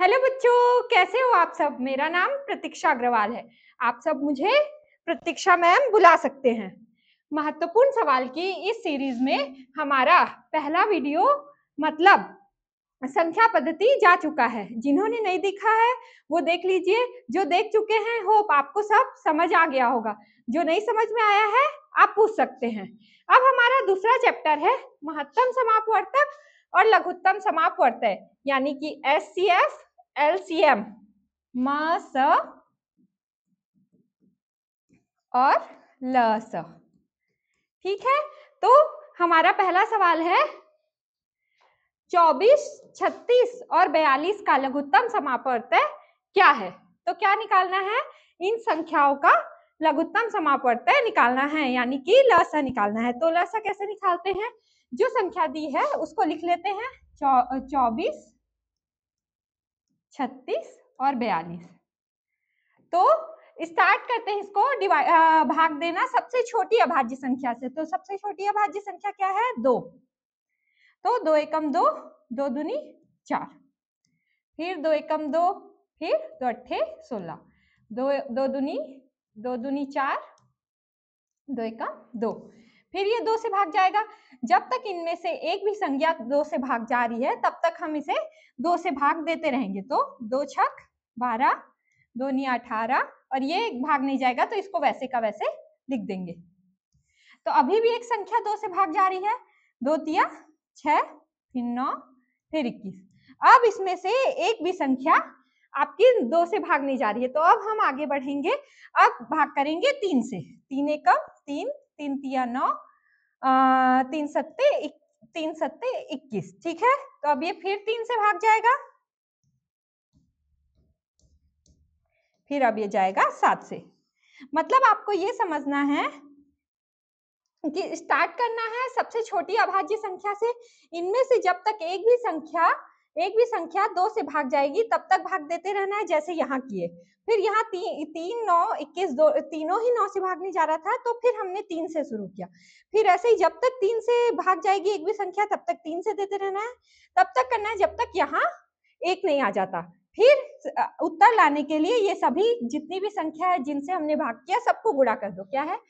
Hello बच्चों, कैसे हो आप सब। मेरा नाम प्रतीक्षा अग्रवाल है। आप सब मुझे प्रतीक्षा मैम बुला सकते हैं। महत्वपूर्ण सवाल की इस सीरीज में हमारा पहला वीडियो मतलब संख्या पद्धति जा चुका है। जिन्होंने नहीं देखा है वो देख लीजिए। जो देख चुके हैं होप आपको सब समझ आ गया होगा। जो नहीं समझ में आया है आप पूछ सकते हैं। अब हमारा दूसरा चैप्टर है महत्तम समापवर्तक और लघुत्तम समापवर्तक, यानी कि एचसीएफ एलसीएम, मस और लस। ठीक है, तो हमारा पहला सवाल है 24, 36 और 42 का लघुत्तम समापवर्तक क्या है। तो क्या निकालना है, इन संख्याओं का लघुत्तम समापवर्तक निकालना है, यानी कि लसा निकालना है। तो लसा कैसे निकालते हैं, जो संख्या दी है उसको लिख लेते हैं 24, 36 और 42। तो स्टार्ट करते हैं इसको भाग देना सबसे छोटी अभाज्य संख्या से। तो सबसे छोटी अभाज्य संख्या क्या है, 2। तो 2 एकम 2, 2 दूनी 4, फिर 2 एकम 2, फिर 2 अट्ठे 16, 2 दूनी 4, 2 एकम 2, फिर ये 2 से भाग जाएगा। जब तक इनमें से एक भी संख्या 2 से भाग जा रही है तब तक हम इसे 2 से भाग देते रहेंगे। तो 2 छक 12, 2 नी 18, और ये भाग नहीं जाएगा तो इसको वैसे का वैसे लिख देंगे। तो अभी भी एक संख्या 2 से भाग जा रही है, 2 तिया 6, फिर 9, फिर 21। अब इसमें से एक भी संख्या आपकी 2 से भाग नहीं जा रही है। तो अब हम आगे बढ़ेंगे, अब भाग करेंगे 3 से। 3 एकम 3, 3 तिया 9, 3 सत्ते 21। ठीक है, तो अब ये फिर 3 से भाग जाएगा, फिर अब ये जाएगा 7 से। मतलब आपको ये समझना है कि स्टार्ट करना है सबसे छोटी अभाज्य संख्या से। इनमें से जब तक एक भी संख्या 2 से भाग जाएगी तब तक भाग देते रहना है, जैसे यहाँ किए। फिर यहाँ 3, 9, 21, तीनों ही 9 से भागने जा रहा था, तो फिर हमने 3 से शुरू किया। फिर ऐसे ही जब तक 3 से भाग जाएगी एक भी संख्या तब तक 3 से देते रहना है। तब तक करना है जब तक यहाँ 1 नहीं आ जाता। फिर उत्तर लाने के लिए ये सभी जितनी भी संख्या है जिनसे हमने भाग किया सबको गुणा कर दो। क्या है,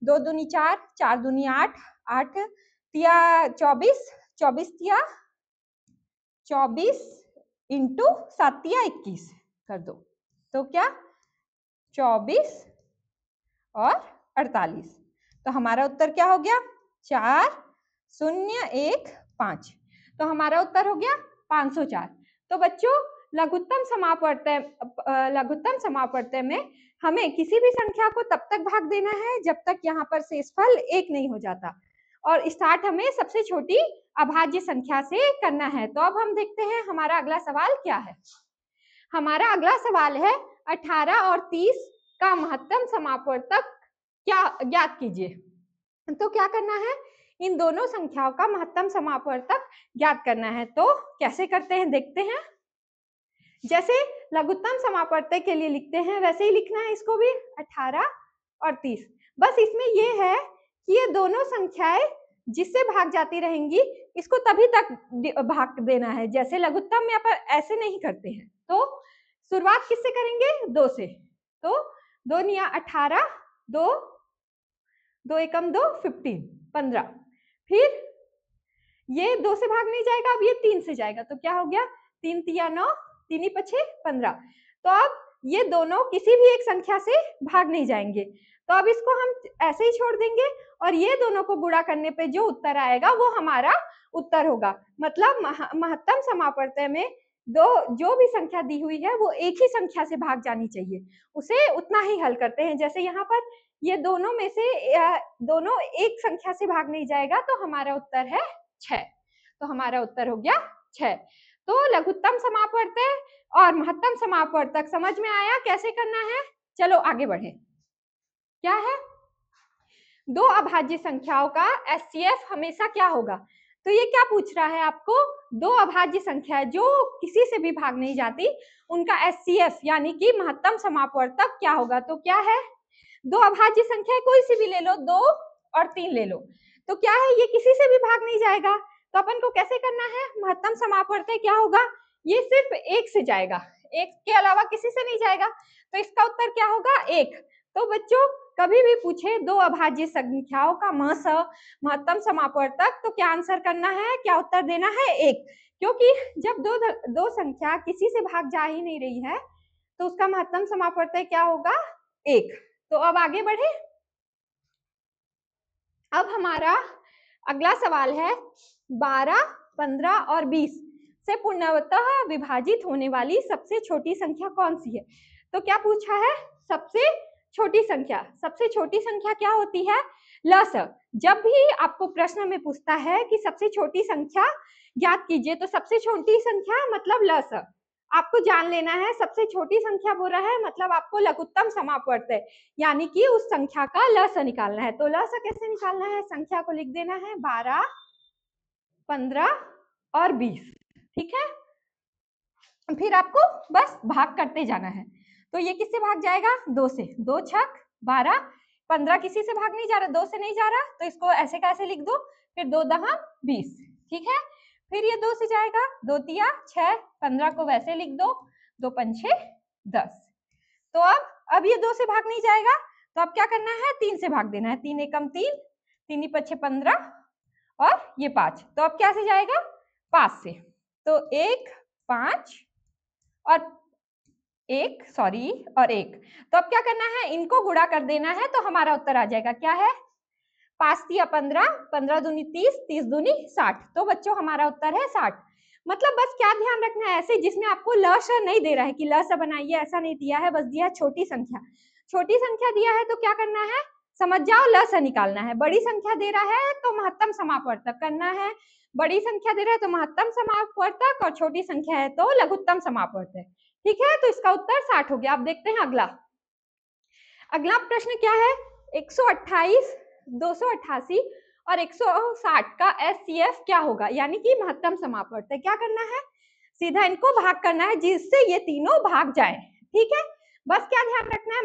2 दूनी 4, 4 दूनी 8, 8 तिया 24, 24 तिया 24 इंटू 7 तिया 21 कर दो। तो क्या 24 और 48। तो हमारा उत्तर क्या हो गया, 4015। तो हमारा उत्तर हो गया 504। तो बच्चों लघुत्तम समापवर्तक में हमें किसी भी संख्या को तब तक भाग देना है जब तक यहाँ पर शेषफल 1 नहीं हो जाता, और स्टार्ट हमें सबसे छोटी अभाज्य संख्या से करना है। तो अब हम देखते हैं हमारा अगला सवाल क्या है। हमारा अगला सवाल है 18 और 30 का महत्तम समापवर्तक क्या ज्ञात कीजिए। तो क्या करना है, इन दोनों संख्याओं का महत्तम समापवर्तक ज्ञात करना है। तो कैसे करते हैं देखते हैं। जैसे लघुत्तम समापवर्तक के लिए लिखते हैं वैसे ही लिखना है इसको भी, 18 और 30। बस इसमें ये है कि ये दोनों संख्याएं जिससे भाग जाती रहेंगी इसको तभी तक भाग देना है। जैसे लघुत्तम में अपन ऐसे नहीं करते हैं। तो शुरुआत किससे करेंगे, 2 से। तो 2 निया 18, 2 एकम 2, 15। फिर ये 2 से भाग नहीं जाएगा, अब ये 3 से जाएगा। तो क्या हो गया, 3 तिया 9, 3 पछे 15। तो अब ये दोनों किसी भी एक संख्या से भाग नहीं जाएंगे, तो अब इसको हम ऐसे ही छोड़ देंगे और ये दोनों को गुणा करने पे जो उत्तर आएगा वो हमारा उत्तर होगा। मतलब महत्तम समापवर्तक में जो भी संख्या दी हुई है वो एक ही संख्या से भाग जानी चाहिए, उसे उतना ही हल करते हैं। जैसे यहाँ पर ये दोनों में से दोनों एक संख्या से भाग नहीं जाएगा, तो हमारा उत्तर है 6। तो हमारा उत्तर हो गया 6। तो लघुत्तम समापवर्तक और महत्तम समापवर्तक समझ में आया कैसे करना है। चलो आगे बढ़े। क्या है, दो अभाज्य संख्याओं का एचसीएफ हमेशा क्या होगा। तो ये क्या पूछ रहा है आपको, दो अभाज्य संख्या जो किसी से भी भाग नहीं जाती उनका एचसीएफ यानी कि महत्तम समापवर्तक क्या होगा। तो क्या है, दो अभाज्य संख्या कोई सी भी ले लो, 2 और 3 ले लो। तो क्या है, ये किसी से भी भाग नहीं जाएगा, तो अपन को कैसे करना है, महत्तम समापवर्तक क्या होगा, ये सिर्फ एक से जाएगा, एक के अलावा किसी से नहीं जाएगा, तो इसका उत्तर क्या होगा? एक। तो बच्चों कभी भी पूछे दो अभाज्य संख्याओं का महत्तम समापवर्तक, तो क्या आंसर करना है, क्या उत्तर देना है? एक। क्योंकि जब दो संख्या किसी से भाग जा ही नहीं रही है तो उसका महत्तम समापवर्तक क्या होगा? एक। तो अब आगे बढ़े। अब हमारा अगला सवाल है 12, 15 और 20 से पूर्णतः विभाजित होने वाली सबसे छोटी संख्या कौन सी है? तो क्या पूछा है? सबसे छोटी संख्या। सबसे छोटी संख्या क्या होती है? लस। जब भी आपको प्रश्न में पूछता है कि सबसे छोटी संख्या ज्ञात कीजिए, तो सबसे छोटी संख्या मतलब लस। आपको जान लेना है सबसे छोटी संख्या बोल रहा है मतलब आपको लघुत्तम समापवर्तक यानी कि उस संख्या का लस निकालना है। तो लस कैसे निकालना है? संख्या को लिख देना है 12, 15 और 20। ठीक है, फिर आपको बस भाग करते जाना है। तो ये किससे भाग जाएगा? 2 से। 2 छक 12, 15 किसी से भाग नहीं जा रहा, 2 से नहीं जा रहा, तो इसको ऐसे कैसे लिख दो, फिर 2 दहा 20। ठीक है, फिर ये 2 से जाएगा, 2 तिया 6, 15 को वैसे लिख दो, 2 पंछे 10। तो अब ये 2 से भाग नहीं जाएगा, तो अब क्या करना है? 3 से भाग देना है। 3 एकम 3, 3 पछे 15 और ये 5। तो अब क्या से जाएगा? 5 से। तो 1, 5 और 1 और 1। तो अब क्या करना है? इनको गुणा कर देना है, तो हमारा उत्तर आ जाएगा। क्या है? 5 तिया 15, 15 दूनी 30, 30 दूनी 60। तो बच्चों हमारा उत्तर है 60। मतलब बस क्या ध्यान रखना है, ऐसे जिसमें आपको ल श नहीं दे रहा है कि ल स बनाइए, ऐसा नहीं दिया है, बस दिया है छोटी संख्या। छोटी संख्या दिया है तो क्या करना है? समझ जाओ, ल स निकालना है। बड़ी संख्या दे रहा है तो महत्तम समापवर्तक करना है। बड़ी संख्या दे रहा है तो महत्तम समापवर्तक, और छोटी संख्या है तो लघुत्तम समापवर्तक। ठीक है, तो इसका उत्तर 60 हो गया। अब देखते हैं अगला। अगला प्रश्न क्या है? 128, 288 और 160 का SCF क्या होगा, यानी कि महत्तम समापवर्तक। क्या करना है? सीधा इनको भाग करना है जिससे ये तीनों भाग जाए। ठीक है, बस क्या ध्यान रखना है?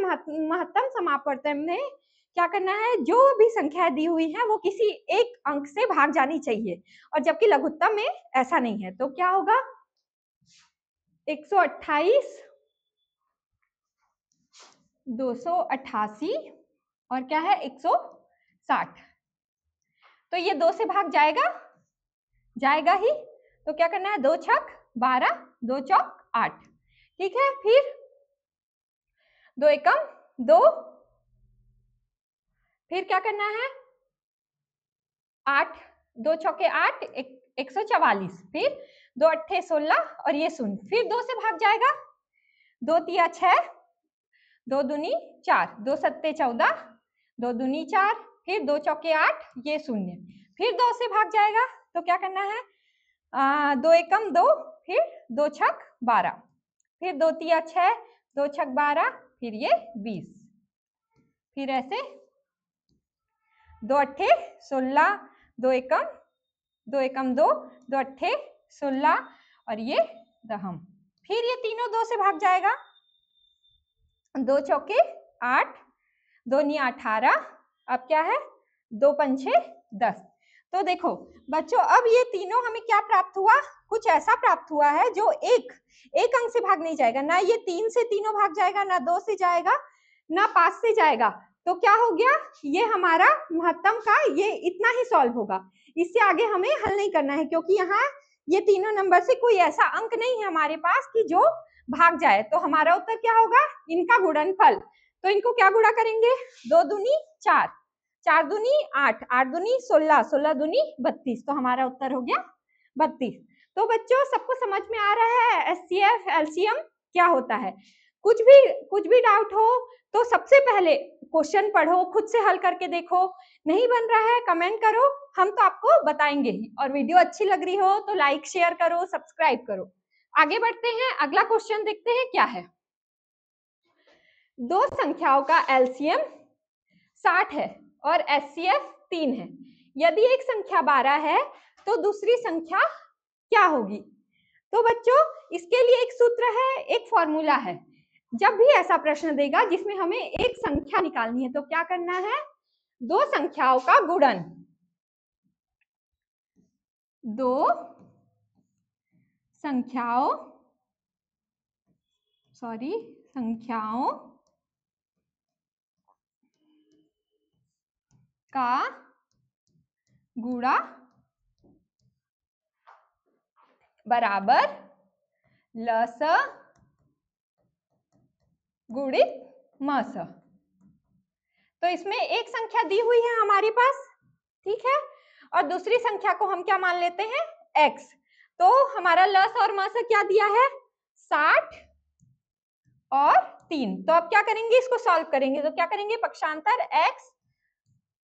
महत्तम समापवर्तक में क्या करना है? जो भी संख्या दी हुई है वो किसी एक अंक से भाग जानी चाहिए, और जबकि लघुत्तम में ऐसा नहीं है। तो क्या होगा? 128, 288 और क्या है? 160। तो ये 2 से भाग जाएगा, जाएगा ही। तो क्या करना है? 2 छक 12, 2 चौक 8। ठीक है, फिर 2 एकम 2, फिर क्या करना है? 8, 2 चौके 8, 144। फिर 2 अट्ठे 16 और ये 0। फिर 2 से भाग जाएगा, 2 तिया 6, 2 दूनी 4, 2 सत्ते 14, 2 दूनी 4, फिर 2 चौके 8, ये 0। फिर 2 से भाग जाएगा, तो क्या करना है? 2 एकम 2, फिर 2 छक 12, फिर 2 तिया 6, 2 छक 12, फिर ये 20। फिर ऐसे 2 अट्ठे 16, 2 एकम 2, 2 अट्ठे 16 और ये दहम। फिर ये तीनों 2 से भाग जाएगा, 2 चौके 8, 2 नी 18, अब क्या है? 2 पंछे 10। तो देखो बच्चों, अब ये तीनों हमें क्या प्राप्त हुआ? कुछ ऐसा प्राप्त हुआ है जो एक अंक से भाग नहीं जाएगा। ना ये 3 से तीनों भाग जाएगा, ना 2 से जाएगा, ना 5 से जाएगा। तो क्या हो गया? ये हमारा महत्तम का ये इतना ही सॉल्व होगा, इससे आगे हमें हल नहीं करना है, क्योंकि यहाँ ये तीनों नंबर से कोई ऐसा अंक नहीं है हमारे पास कि जो भाग जाए। तो हमारा उत्तर क्या होगा? इनका गुणनफल। तो इनको क्या गुणा करेंगे? 2 दूनी 4, 4 दूनी 8, 8 दूनी 16, 16 दूनी 32। तो हमारा उत्तर हो गया 32। तो बच्चों सबको समझ में आ रहा है SCF LCM क्या होता है? कुछ भी डाउट हो तो सबसे पहले क्वेश्चन पढ़ो, खुद से हल करके देखो। नहीं बन रहा है कमेंट करो, हम तो आपको बताएंगे ही। और वीडियो अच्छी लग रही हो तो लाइक शेयर करो, सब्सक्राइब करो। आगे बढ़ते हैं, अगला क्वेश्चन देखते हैं क्या है। दो संख्याओं का LCM 60 है और SCF 3 है। यदि एक संख्या 12 है तो दूसरी संख्या क्या होगी? तो बच्चों इसके लिए एक सूत्र है, एक फॉर्मूला है। जब भी ऐसा प्रश्न देगा जिसमें हमें एक संख्या निकालनी है, तो क्या करना है? दो संख्याओं का गुणन, दो संख्याओं का गुणा बराबर लस गुणित मस। तो इसमें एक संख्या दी हुई है हमारे पास, ठीक है, और दूसरी संख्या को हम क्या मान लेते हैं, x। तो हमारा लस और मस क्या दिया है, 60 और 3। तो अब क्या करेंगे, इसको सॉल्व करेंगे तो क्या करेंगे, पक्षांतर x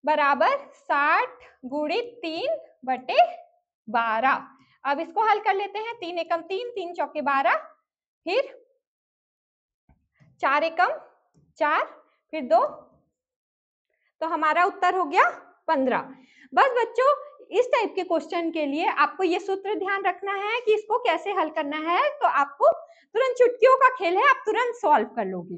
बराबर 60 गुणित 3/12। अब इसको हल कर लेते हैं, 3 एकम 3, 3 चौके 12, फिर 4 एकम 4, फिर 2, तो हमारा उत्तर हो गया 15। बस बच्चों, इस टाइप के क्वेश्चन के लिए आपको ये सूत्र ध्यान रखना है कि इसको कैसे हल करना है, तो आपको तुरंत चुटकियों का खेल है, आप तुरंत सॉल्व कर लोगे।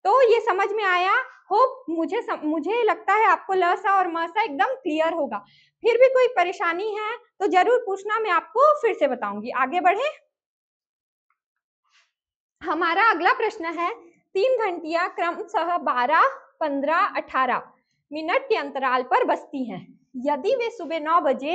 तो ये समझ में आया, होप मुझे लगता है आपको लसा और मसा एकदम क्लियर होगा। फिर भी कोई परेशानी है तो जरूर पूछना, मैं आपको फिर से बताऊंगी। आगे बढ़े, हमारा अगला प्रश्न है, 3 घंटियां क्रमशः 12, 15, 18 मिनट के अंतराल पर बजती हैं। यदि वे सुबह 9 बजे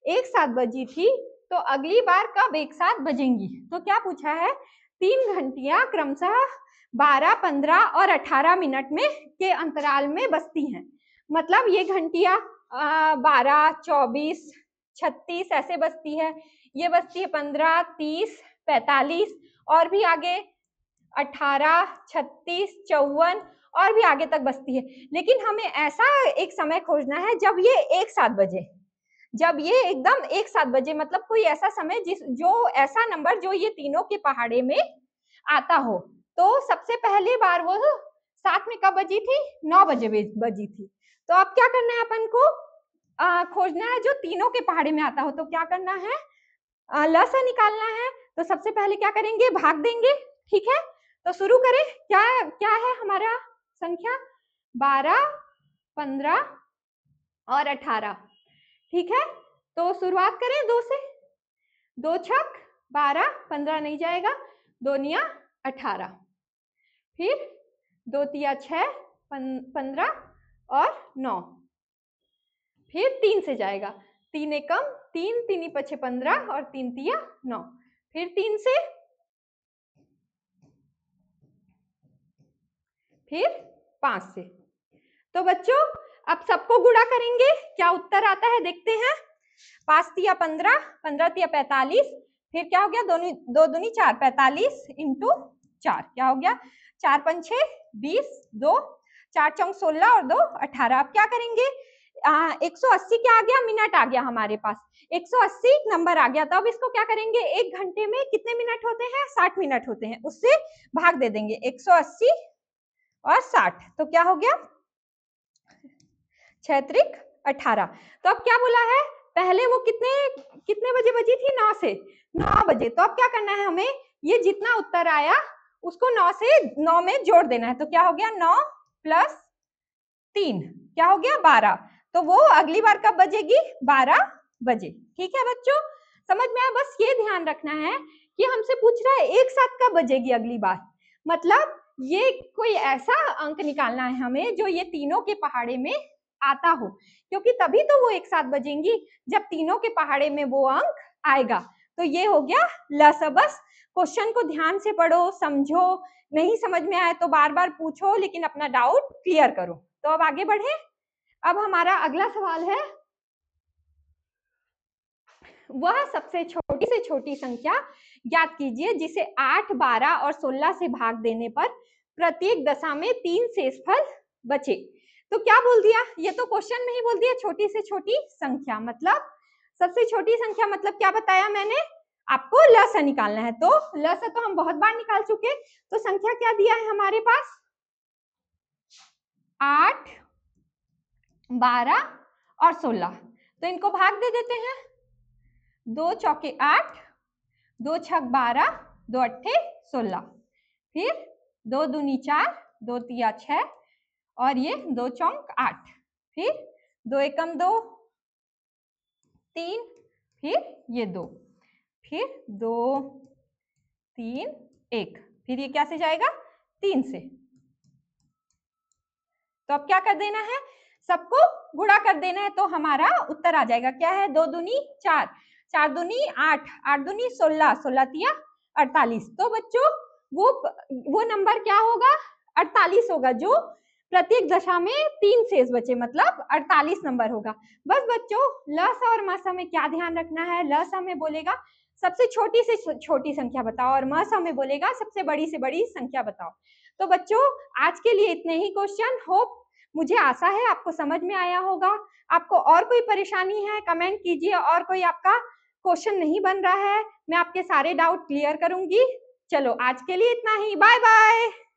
एक साथ बजी थी तो अगली बार कब एक साथ बजेंगी। तो क्या पूछा है, 3 घंटियां क्रमशः 12, 15 और 18 मिनट में के अंतराल में बजती हैं। मतलब ये घंटियां 12, 24, 36 ऐसे बजती है, ये बजती है 15, 30, 45 और भी आगे 18, 36, 54 और भी आगे तक बजती है। लेकिन हमें ऐसा एक समय खोजना है जब ये एक साथ बजे, जब ये एकदम एक साथ बजे, मतलब कोई ऐसा समय जो ऐसा नंबर जो ये तीनों के पहाड़े में आता हो। तो सबसे पहली बार वो साथ में कब बजी थी, 9 बजे बजी थी। तो अब क्या करना है अपन को, खोजना है जो तीनों के पहाड़े में आता हो। तो क्या करना है, लसा निकालना है। तो सबसे पहले क्या करेंगे, भाग देंगे, ठीक है। तो शुरू करें, क्या क्या है हमारा संख्या, 12, 15 और 18, ठीक है। तो शुरुआत करें 2 से, 2 छक 12, 15 नहीं जाएगा, 2 निया 18, फिर 2 तिया 6, 15 और 9, फिर 3 से जाएगा, 3 एकम 3, 3 पछे 15 और 3 तिया 9, फिर 3 से, फिर 5 से। तो बच्चों अब सबको गुणा करेंगे, क्या उत्तर आता है देखते हैं। 5 तिया 15, 15 तिया 45, फिर क्या हो गया, 2 दूनी 4, 45 इंटू 4 क्या हो गया, 4 पंछे 20, 2 4 चौक 16 और 2 18। अब क्या करेंगे, 180 क्या आ गया, मिनट आ गया हमारे पास, 180 नंबर आ गया। तो अब इसको क्या करेंगे, एक घंटे में कितने मिनट होते हैं, 60 मिनट होते हैं, उससे भाग दे देंगे 180 और 60। तो क्या हो गया, 6 त्रिक 18। तो अब क्या बोला है, पहले वो कितने बजे बजी थी, 9 से, 9 बजे। तो अब क्या करना है हमें, ये जितना उत्तर आया उसको 9 से 9 में जोड़ देना है। तो क्या हो गया, 9 प्लस 3 क्या हो गया, 12। तो वो अगली बार कब बजेगी, 12 बजे, ठीक है बच्चों, समझ में आया। बस ये ध्यान रखना है कि हमसे पूछ रहा है एक साथ कब बजेगी अगली बार, मतलब ये कोई ऐसा अंक निकालना है हमें जो ये तीनों के पहाड़े में आता हो, क्योंकि तभी तो वो एक साथ बजेंगी जब तीनों के पहाड़े में वो अंक आएगा। तो ये हो गया लसा। बस क्वेश्चन को ध्यान से पढ़ो, समझो, नहीं समझ में आए तो बार बार पूछो, लेकिन अपना डाउट क्लियर करो। तो अब आगे बढ़े, अब हमारा अगला सवाल है, वह सबसे छोटी से छोटी संख्या ज्ञात कीजिए जिसे 8, 12 और 16 से भाग देने पर प्रत्येक दशा में 3 शेषफल बचे। तो क्या बोल दिया, ये तो क्वेश्चन में ही बोल दिया छोटी से छोटी संख्या, मतलब सबसे छोटी संख्या, मतलब क्या बताया मैंने आपको, लसा निकालना है। तो लसा तो हम बहुत बार निकाल चुके। तो संख्या क्या दिया है हमारे पास, 8, 12 और 16। तो इनको भाग दे देते हैं, 2 चौके 8, 2 छक 12, 2 अट्ठे 16, फिर 2 दूनी 4, 2 तिया 6 और ये 2 चौक 8, फिर 2 एकम 2, 3, फिर ये 2, फिर 2 3 1, फिर ये क्या से जाएगा 3 से। तो अब क्या कर देना है, सबको गुणा कर देना है, तो हमारा उत्तर आ जाएगा क्या है, 2 दूनी 4, 4 दूनी 8, 8 दूनी 16, 16 तिया 48। तो बच्चों वो नंबर क्या होगा, 48 होगा, जो प्रत्येक दशा में 3 शेष बचे, मतलब 48 नंबर होगा। बस बच्चों लस और मस में क्या ध्यान रखना है, लस में बोलेगा सबसे छोटी से छोटी संख्या बताओ और मस में बोलेगा सबसे बड़ी से बड़ी संख्या बताओ। तो बच्चों आज के लिए इतने ही क्वेश्चन। होप, मुझे आशा है आपको समझ में आया होगा। आपको और कोई परेशानी है कमेंट कीजिए, और कोई आपका क्वेश्चन नहीं बन रहा है मैं आपके सारे डाउट क्लियर करूंगी। चलो आज के लिए इतना ही, बाय बाय।